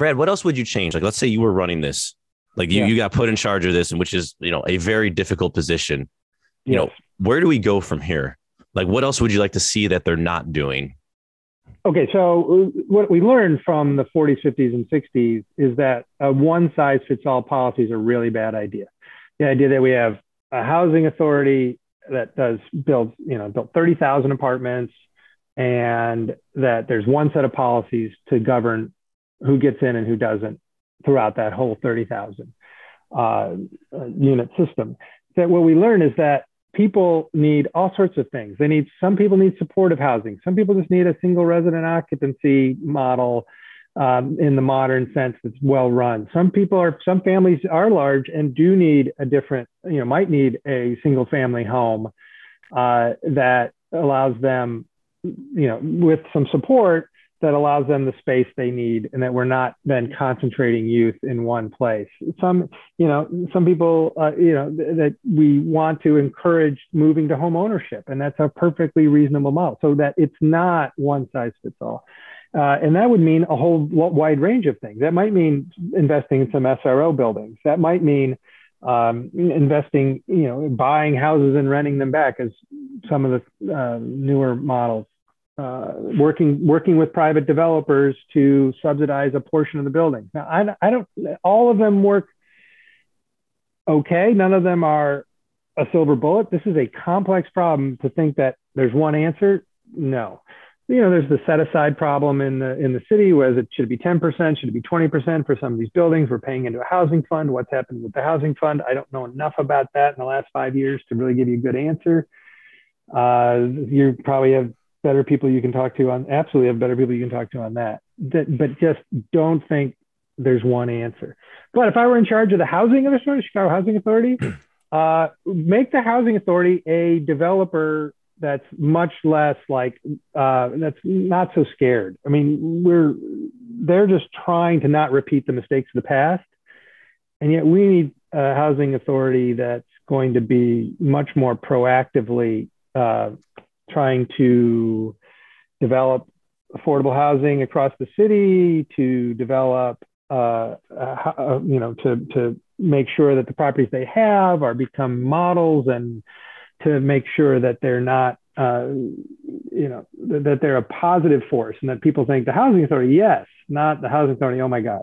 Brad, what else would you change? Like, let's say you were running this, like you got put in charge of this, and which is, a very difficult position. Yes. Where do we go from here? Like, what else would you like to see that they're not doing? Okay, so what we learned from the 40s, 50s, and 60s is that one-size-fits-all policies are a really bad idea. The idea that we have a housing authority that built 30,000 apartments, and that there's one set of policies to govern who gets in and who doesn't throughout that whole 30,000 unit system. That what we learn is that people need all sorts of things. Some people need supportive housing. Some people just need a single resident occupancy model in the modern sense that's well run. Some families are large and do need might need a single family home that allows them, with some support, that allows them the space they need, and that we're not then concentrating youth in one place. Some people, that we want to encourage moving to home ownership, and that's a perfectly reasonable model, so that it's not one size fits all. And that would mean a whole wide range of things. That might mean investing in some SRO buildings. That might mean investing, buying houses and renting them back, as some of the newer models. Working with private developers to subsidize a portion of the building. Now, I don't. All of them work okay. None of them are a silver bullet. This is a complex problem. To think that there's one answer, no. There's the set aside problem in the city, where it should be 10%, should it be 20% for some of these buildings? We're paying into a housing fund. What's happened with the housing fund? I don't know enough about that in the last 5 years to really give you a good answer. You probably have better people you can talk to on, absolutely have better people you can talk to on that. But just don't think there's one answer. But if I were in charge of the housing authority, Chicago Housing Authority, make the housing authority a developer that's much less that's not so scared. I mean, they're just trying to not repeat the mistakes of the past. And yet we need a housing authority that's going to be much more proactively trying to develop affordable housing across the city, to develop, to make sure that the properties they have become models, and to make sure that they're not, that they're a positive force, and that people think the housing authority, yes, not the housing authority, oh my God.